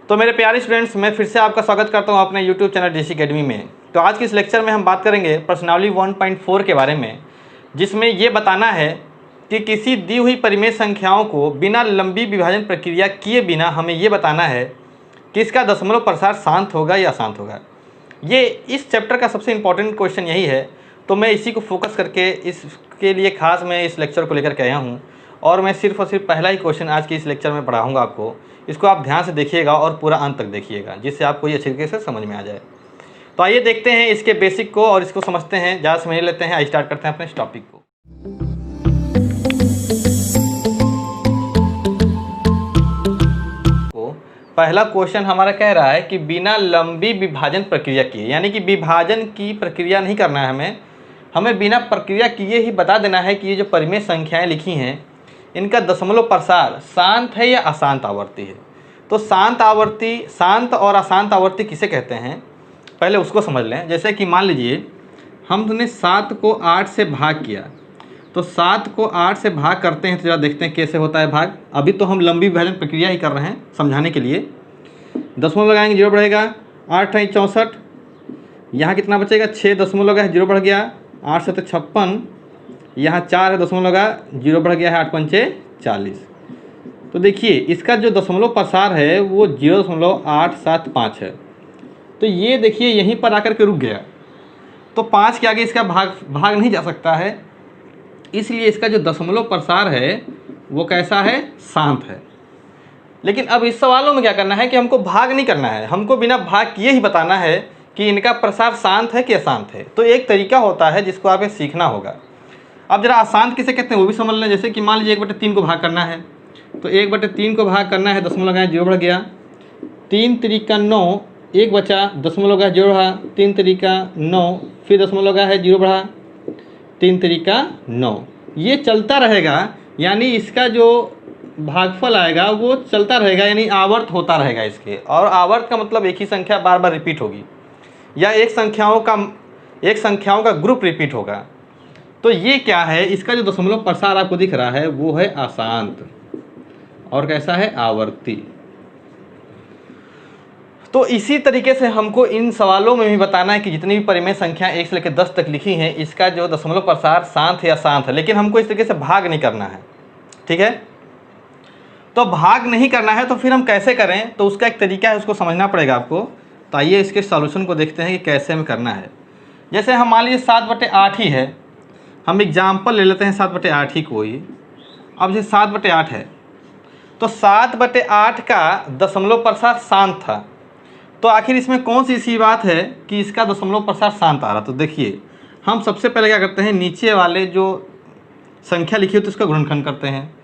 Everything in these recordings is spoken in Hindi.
तो मेरे प्यारे स्टूडेंट्स, मैं फिर से आपका स्वागत करता हूं अपने YouTube चैनल डीसी अकेडमी में। तो आज के इस लेक्चर में हम बात करेंगे प्रश्नावली 1.4 के बारे में, जिसमें ये बताना है कि किसी दी हुई परिमेय संख्याओं को बिना लंबी विभाजन प्रक्रिया किए बिना हमें ये बताना है कि इसका दशमलव प्रसार शांत होगा या अशांत होगा। ये इस चैप्टर का सबसे इम्पॉर्टेंट क्वेश्चन यही है, तो मैं इसी को फोकस करके इसके लिए खास मैं इस लेक्चर को लेकर के आया हूँ और मैं सिर्फ और सिर्फ पहला ही क्वेश्चन आज के इस लेक्चर में पढ़ाऊँगा आपको। इसको आप ध्यान से देखिएगा और पूरा अंत तक देखिएगा, जिससे आपको ये अच्छे तरीके से समझ में आ जाए। तो आइए देखते हैं इसके बेसिक को और इसको समझते हैं, ज़्यादा समझ लेते हैं। स्टार्ट करते हैं अपने इस टॉपिक को। पहला क्वेश्चन हमारा कह रहा है कि बिना लंबी विभाजन प्रक्रिया किए, यानी कि विभाजन की प्रक्रिया नहीं करना है हमें बिना प्रक्रिया किए ही बता देना है कि ये जो परिमेय संख्याएं लिखी हैं इनका दशमलव प्रसार शांत है या अशांत आवर्ती है। तो शांत और अशांत आवर्ती किसे कहते हैं, पहले उसको समझ लें। जैसे कि मान लीजिए हमने 7 को 8 से भाग किया, तो 7 को 8 से भाग करते हैं तो जरा देखते हैं कैसे होता है भाग। अभी तो हम लंबी विभाजन प्रक्रिया ही कर रहे हैं समझाने के लिए। दशमलव लगाएंगे, 0 बढ़ेगा, 8 है 64, यहाँ कितना बचेगा, 6 दशमलव लगा है 0 बढ़ गया, 8 से 56, यहाँ 4 है दशमलव लगा 0 बढ़ गया है, 8 पंचे 40। तो देखिए इसका जो दशमलव प्रसार है वो 0.875 है। तो ये देखिए यहीं पर आकर के रुक गया, तो 5 के आगे इसका भाग नहीं जा सकता है, इसलिए इसका जो दशमलव प्रसार है वो कैसा है, शांत है। लेकिन अब इस सवालों में क्या करना है कि हमको भाग नहीं करना है, हमको बिना भाग किए ही बताना है कि इनका प्रसार शांत है कि अशांत है। तो एक तरीका होता है जिसको आपको सीखना होगा। अब जरा अशांत किसे कहते हैं वो भी समझ लें। जैसे कि मान लीजिए 1/3 को भाग करना है, तो 1/3 को भाग करना है, दशमलव लगाए 0 बढ़ गया, 3 तिरिका 9, 1 बचा, दशमलव लगा 0 बढ़ा, 3 तिरिका 9, फिर दशमलव लगा है 0 बढ़ा, 3 तिरिका 9। ये चलता रहेगा, यानी इसका जो भागफल आएगा वो चलता रहेगा, यानी आवर्त होता रहेगा इसके। और आवर्त का मतलब एक ही संख्या बार बार रिपीट होगी या एक संख्याओं का ग्रुप रिपीट होगा। तो ये क्या है, इसका जो दशमलव प्रसार आपको दिख रहा है वो है अशांत और कैसा है, आवर्ती। तो इसी तरीके से हमको इन सवालों में भी बताना है कि जितनी भी परिमेय संख्या 1 से लेकर 10 तक लिखी हैं इसका जो दशमलव प्रसार शांत है या अशांत है। लेकिन हमको इस तरीके से भाग नहीं करना है, ठीक है। तो भाग नहीं करना है तो फिर हम कैसे करें, तो उसका एक तरीका है, उसको समझना पड़ेगा आपको। तो आइए इसके सॉल्यूशन को देखते हैं कि कैसे हमें करना है। जैसे हम मान लीजिए 7/8 ही है, हम एग्जाम्पल ले लेते हैं 7/8 ही कोई। अब जैसे 7/8 है तो 7/8 का दशमलव प्रसार शांत था, तो आखिर इसमें कौन सी ऐसी बात है कि इसका दशमलव प्रसार शांत आ रहा। तो देखिए हम सबसे पहले क्या करते हैं, नीचे वाले जो संख्या लिखी होती है उसका गुणनखंड करते हैं।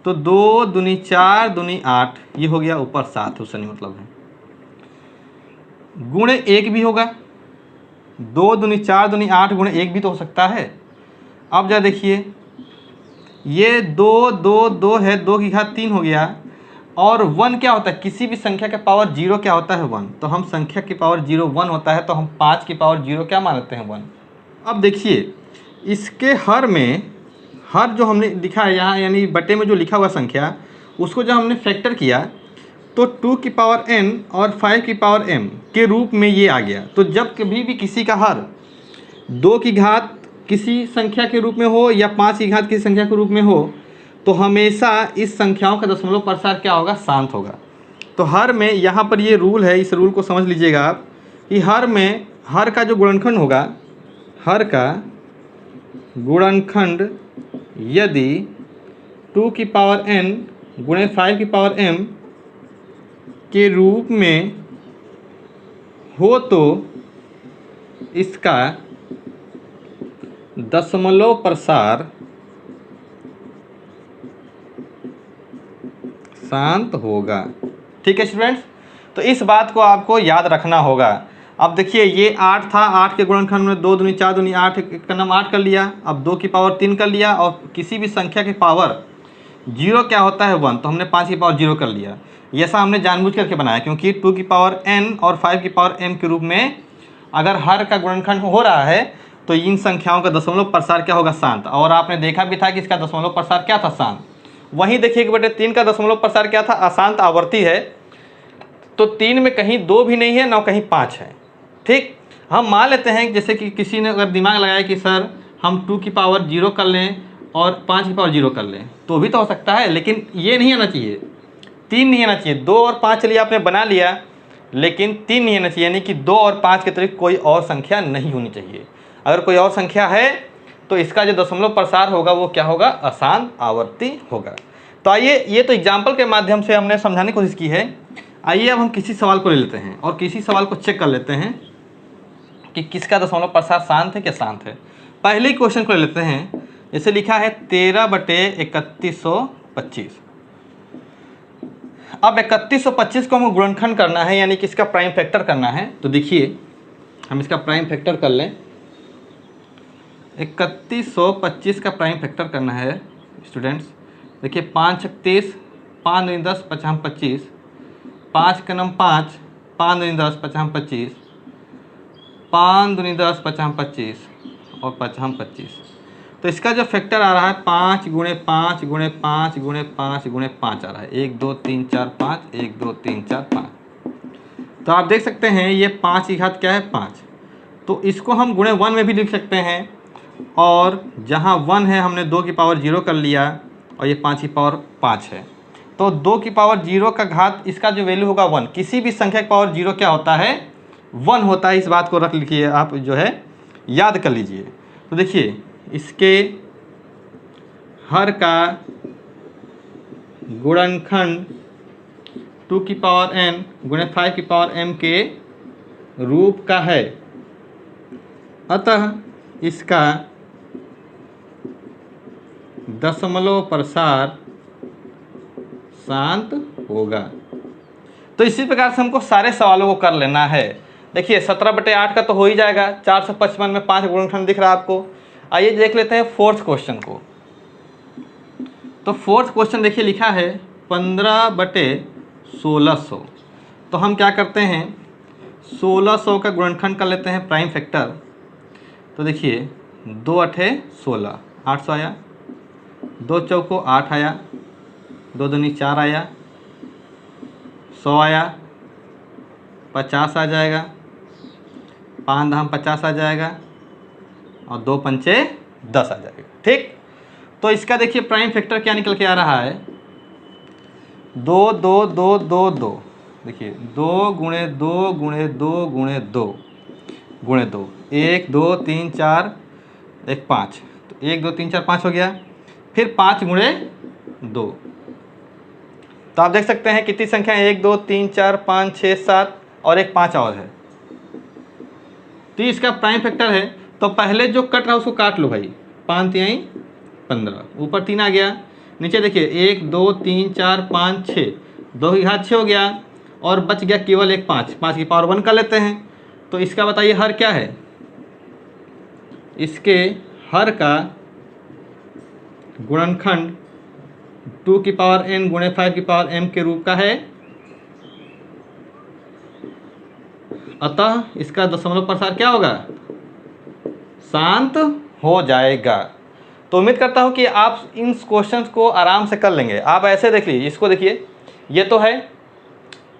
तो 2 दूनी 4 दूनी 8, ये हो गया, ऊपर 7 उससे नहीं मतलब है, गुणे 1 भी होगा, 2 दूनी 4 दूनी 8 गुणे 1 भी तो हो सकता है। अब जरा देखिए ये 2 2 2 है, 2 की घात 3 हो गया, और 1 क्या होता है, किसी भी संख्या के पावर 0 क्या होता है, 1। तो हम संख्या की पावर 0 1 होता है, तो हम 5 की पावर 0 क्या मानते हैं, 1। अब देखिए इसके हर में, हर जो हमने लिखा है यहाँ, यानी बटे में जो लिखा हुआ संख्या, उसको जब हमने फैक्टर किया तो 2 की पावर n और 5 की पावर m के रूप में ये आ गया। तो जब कभी भी किसी का हर 2 की घात किसी संख्या के रूप में हो या 5 की घात किसी संख्या के रूप में हो, तो हमेशा इस संख्याओं का दशमलव प्रसार क्या होगा, शांत होगा। तो हर में यहाँ पर ये रूल है, इस रूल को समझ लीजिएगा आप कि हर में, हर का जो गुणनखंड होगा, हर का गुणनखंड यदि 2 की पावर n गुणे 5 की पावर m के रूप में हो तो इसका दशमलव प्रसार शांत होगा। ठीक है स्टूडेंट्स, तो इस बात को आपको याद रखना होगा। अब देखिए ये 8 था, 8 के गुणनखंड में 2 दूनी 4 दूनी 8 का नाम 8 कर लिया, अब 2 की पावर 3 कर लिया, और किसी भी संख्या की पावर 0 क्या होता है, 1। तो हमने 5 की पावर 0 कर लिया। ऐसा हमने जानबूझ करके बनाया क्योंकि 2 की पावर n और 5 की पावर m के रूप में अगर हर का गुणनखंड हो रहा है तो इन संख्याओं का दशमलव प्रसार क्या होगा, शांत। और आपने देखा भी था कि इसका दशमलव प्रसार क्या था, शांत। वहीं देखिए 1/3 का दशमलव प्रसार क्या था, अशांत आवर्ती है। तो 3 में कहीं 2 भी नहीं है ना कहीं 5 है। ठीक, हम मान लेते हैं जैसे कि किसी ने अगर दिमाग लगाया कि सर हम 2 की पावर 0 कर लें और 5 की पावर 0 कर लें तो भी तो हो सकता है, लेकिन ये नहीं आना चाहिए, 3 नहीं आना चाहिए। 2 और 5 चलिए आपने बना लिया, लेकिन 3 नहीं आना चाहिए, यानी कि 2 और 5 के अतिरिक्त कोई और संख्या नहीं होनी चाहिए। अगर कोई और संख्या है तो इसका जो दशमलव प्रसार होगा वो क्या होगा, अशांत आवर्ती होगा। तो आइए, ये तो एग्जाम्पल के माध्यम से हमने समझाने की कोशिश की है। आइए अब हम किसी सवाल को ले लेते हैं और किसी सवाल को चेक कर लेते हैं कि किसका दशमलव प्रसार शांत है क्या शांत है। पहले क्वेश्चन को ले लेते हैं, जैसे लिखा है 13/3125। अब 3125 को हमें गुणनखंड करना है, यानी कि इसका प्राइम फैक्टर करना है। तो देखिए हम इसका प्राइम फैक्टर कर लें। 3125 का प्राइम फैक्टर करना है स्टूडेंट्स। देखिए 5 छक 30, 5 दूनी 10, 5 25, 5 का नम 5, 5 दूनी 10, 5 25, 5 दूनी 10, 5 25 और 5 25। तो इसका जो फैक्टर आ रहा है 5 गुणे 5 गुणे 5 गुणे 5 गुणे 5 आ रहा है, 1 2 3 4 5, 1 2 3 4 5। तो आप देख सकते हैं ये 5 की घात क्या है, 5। तो इसको हम गुणे 1 में भी लिख सकते हैं, और जहाँ 1 है हमने 2 की पावर 0 कर लिया और ये 5 की पावर 5 है। तो 2 की पावर 0 का घात, इसका जो वैल्यू होगा 1। किसी भी संख्या की पावर 0 क्या होता है, 1 होता है। इस बात को रख लीजिए, आप जो है याद कर लीजिए। तो देखिए इसके हर का गुणनखंड 2 की पावर n गुणे 5 की पावर m के रूप का है, अतः इसका दशमलव प्रसार शांत होगा। तो इसी प्रकार से हमको सारे सवालों को कर लेना है। देखिए 17/8 का तो हो ही जाएगा, 455 में 5 गुणनखंड दिख रहा है आपको। आइए देख लेते हैं फोर्थ क्वेश्चन को। तो फोर्थ क्वेश्चन देखिए लिखा है 15/1600। तो हम क्या करते हैं, 1600 का गुणनखंड कर लेते हैं प्राइम फैक्टर। तो देखिए 2 8 16, 800 आया, 2 चौको 8 आया, 2 दूनी 4 आया, 100 आया, 50 आ जाएगा, 5 दहम 50 आ जाएगा और 2 पंचे 10 आ जाएगा। ठीक, तो इसका देखिए प्राइम फैक्टर क्या निकल के आ रहा है, 2 2 2 2 2। देखिए 2 गुणे 2 गुणे 2 गुणे 2 गुणे 2, 1 2 3 4 1 5। तो 1 2 3 4 5 हो गया, फिर 5 गुणे 2। तो आप देख सकते हैं कितनी संख्या है, 1 2 3 4 5 6 7 और एक 5 और है। तो इसका प्राइम फैक्टर है। तो पहले जो कट रहा है उसको काट लो भाई, 5 3 15, ऊपर 3 आ गया, नीचे देखिए 1 2 3 4 5 6, 2 की घात 6 हो गया और बच गया केवल एक 5। 5 की पावर 1 कर लेते हैं। तो इसका बताइए हर क्या है, इसके हर का गुणनखंड 2 की पावर n गुणे 5 की पावर m के रूप का है, अतः इसका दशमलव प्रसार क्या होगा, शांत हो जाएगा। तो उम्मीद करता हूं कि आप इन क्वेश्चंस को आराम से कर लेंगे। आप ऐसे देख लीजिए, इसको देखिए ये तो है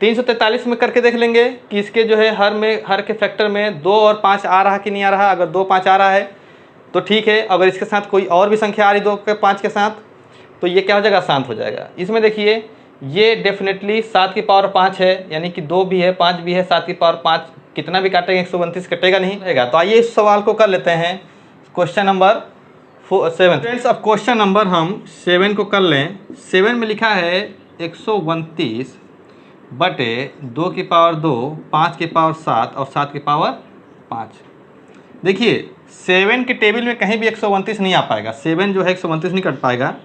343 में करके देख लेंगे कि इसके जो है हर के फैक्टर में 2 और 5 आ रहा कि नहीं आ रहा। अगर 2 5 आ रहा है तो ठीक है, अगर इसके साथ कोई और भी संख्या आ रही 2 के 5 के साथ तो ये क्या हो जाएगा, शांत हो जाएगा। इसमें देखिए ये डेफिनेटली 7 की पावर 5 है, यानी कि 2 भी है 5 भी है, 7 की पावर 5 कितना भी काटेंगे 132 कटेगा नहीं रहेगा। तो आइए इस सवाल को कर लेते हैं, क्वेश्चन नंबर 7। फ्रेंड्स अब क्वेश्चन नंबर हम 7 को कर लें। 7 में लिखा है 129 बटे 2 की पावर 2, 5 की पावर 7 और 7 की पावर 5। देखिए 7 के टेबल में कहीं भी 129 नहीं आ पाएगा, 7 जो है 129 नहीं कट पाएगा,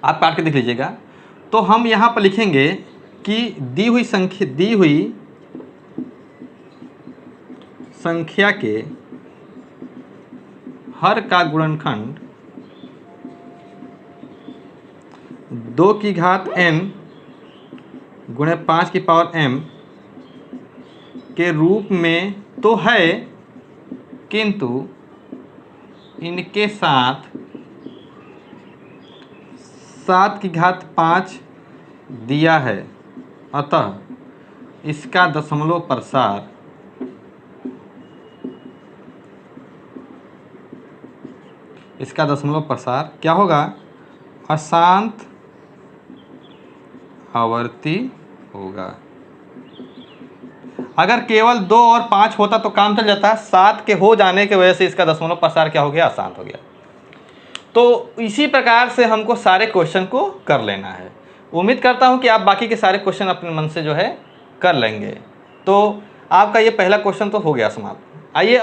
आप काट के देख लीजिएगा। तो हम यहाँ पर लिखेंगे कि दी हुई संख्या के हर का गुणनखंड 2 की घात n गुणे 5 की पावर m के रूप में तो है, किंतु इनके साथ 7 की घात 5 दिया है, अतः इसका दशमलव प्रसार क्या होगा? अशांत आवर्ती होगा। अगर केवल 2 और 5 होता तो काम चल जाता, 7 के हो जाने की वजह से इसका दशमलव प्रसार क्या हो गया? अशांत हो गया। तो इसी प्रकार से हमको सारे क्वेश्चन को कर लेना है। उम्मीद करता हूं कि आप बाकी के सारे क्वेश्चन अपने मन से जो है कर लेंगे। तो आपका ये पहला क्वेश्चन तो हो गया समाप्त। आइए